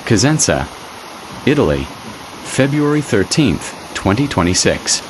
Cosenza, Italy, February 13th, 2026.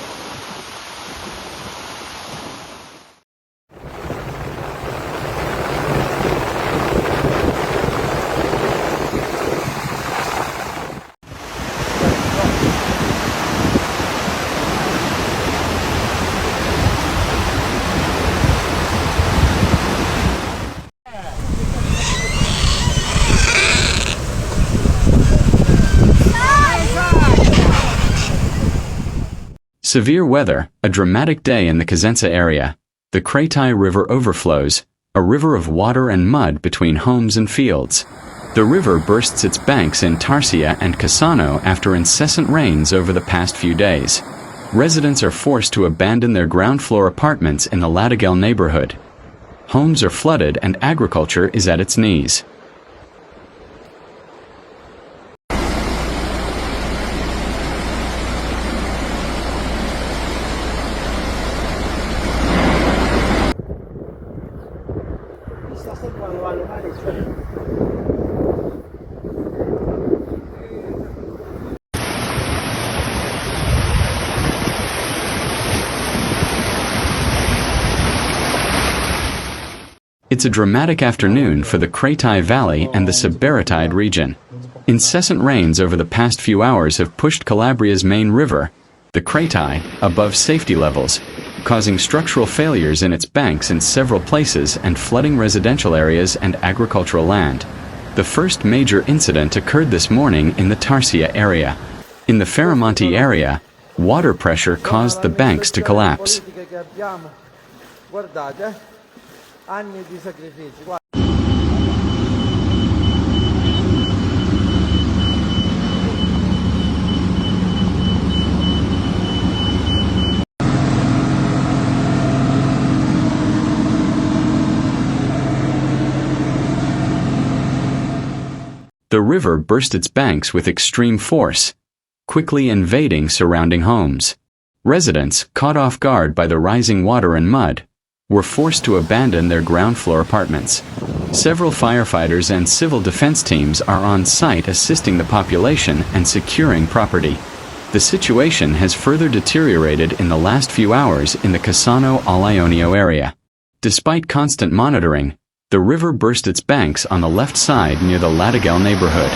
Severe weather, a dramatic day in the Cosenza area. The Crati River overflows, a river of water and mud between homes and fields. The river bursts its banks in Tarsia and Cosenza after incessant rains over the past few days. Residents are forced to abandon their ground floor apartments in the Latigel neighborhood. Homes are flooded and agriculture is at its knees. It's a dramatic afternoon for the Crati Valley and the Sabaratide region. Incessant rains over the past few hours have pushed Calabria's main river, the Crati, above safety levels, causing structural failures in its banks in several places and flooding residential areas and agricultural land. The first major incident occurred this morning in the Tarsia area. In the Ferramonti area, water pressure caused the banks to collapse. Anni di sacrifici. The river burst its banks with extreme force, quickly invading surrounding homes. Residents, caught off guard by the rising water and mud, were forced to abandon their ground floor apartments. Several firefighters and civil defense teams are on site assisting the population and securing property. The situation has further deteriorated in the last few hours in the Cosenza-Ionio area. Despite constant monitoring, the river burst its banks on the left side near the Latigel neighborhood.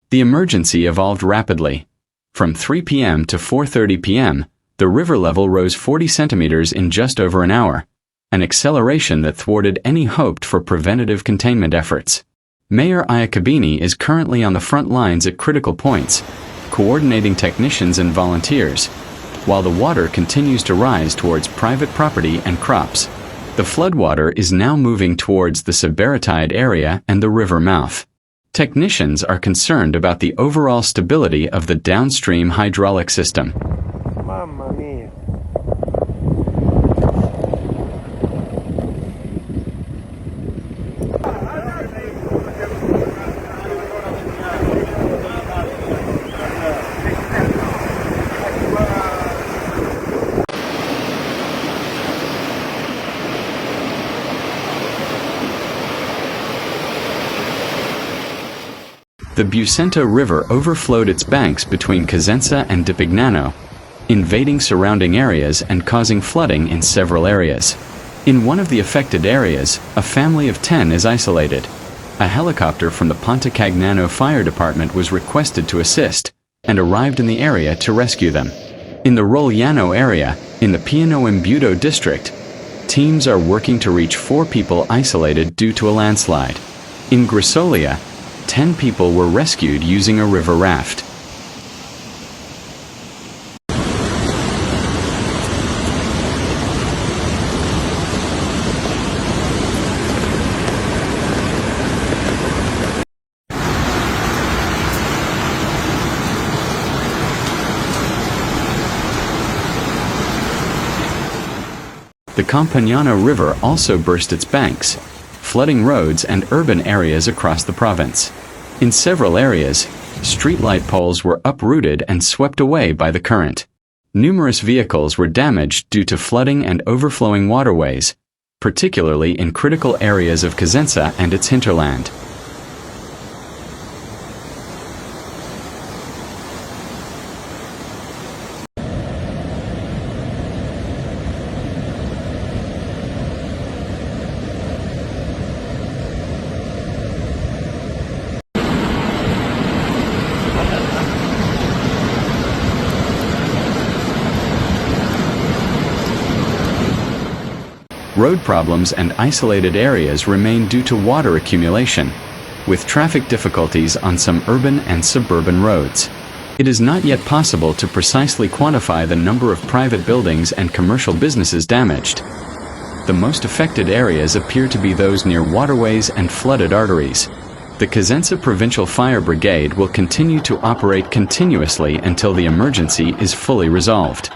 The emergency evolved rapidly. From 3 p.m. to 4:30 p.m., the river level rose 40 centimeters in just over an hour, an acceleration that thwarted any hoped for preventative containment efforts. Mayor Iacobini is currently on the front lines at critical points, coordinating technicians and volunteers, while the water continues to rise towards private property and crops. The floodwater is now moving towards the Sabaratide area and the river mouth. Technicians are concerned about the overall stability of the downstream hydraulic system. Mamma mia. The Busenta River overflowed its banks between Cosenza and Dipignano, invading surrounding areas and causing flooding in several areas. In one of the affected areas, a family of 10 is isolated. A helicopter from the Ponte Cagnano Fire Department was requested to assist, and arrived in the area to rescue them. In the Rogliano area, in the Piano Imbuto district, teams are working to reach 4 people isolated due to a landslide. In Grisolia, 10 people were rescued using a river raft. The Campagnano River also burst its banks, flooding roads and urban areas across the province. In several areas, streetlight poles were uprooted and swept away by the current. Numerous vehicles were damaged due to flooding and overflowing waterways, particularly in critical areas of Cosenza and its hinterland. Road problems and isolated areas remain due to water accumulation, with traffic difficulties on some urban and suburban roads. It is not yet possible to precisely quantify the number of private buildings and commercial businesses damaged. The most affected areas appear to be those near waterways and flooded arteries. The Cosenza Provincial Fire Brigade will continue to operate continuously until the emergency is fully resolved.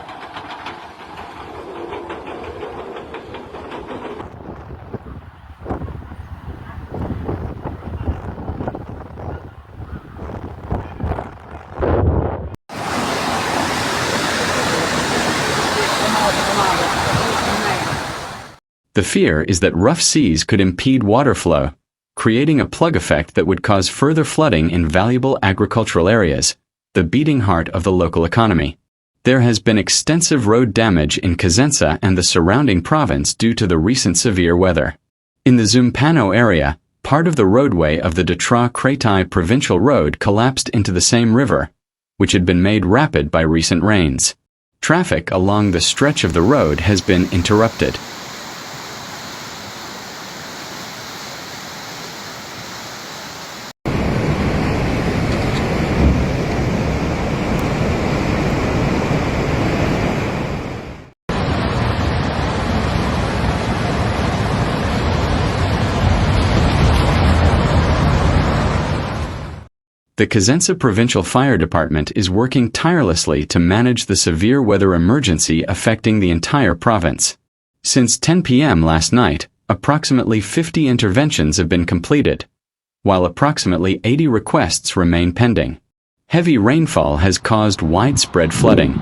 The fear is that rough seas could impede water flow, creating a plug effect that would cause further flooding in valuable agricultural areas, the beating heart of the local economy. There has been extensive road damage in Cosenza and the surrounding province due to the recent severe weather. In the Zumpano area, part of the roadway of the Crati provincial road collapsed into the same river, which had been made rapid by recent rains. Traffic along the stretch of the road has been interrupted. The Cosenza Provincial Fire Department is working tirelessly to manage the severe weather emergency affecting the entire province. Since 10 p.m. last night, approximately 50 interventions have been completed, while approximately 80 requests remain pending. Heavy rainfall has caused widespread flooding.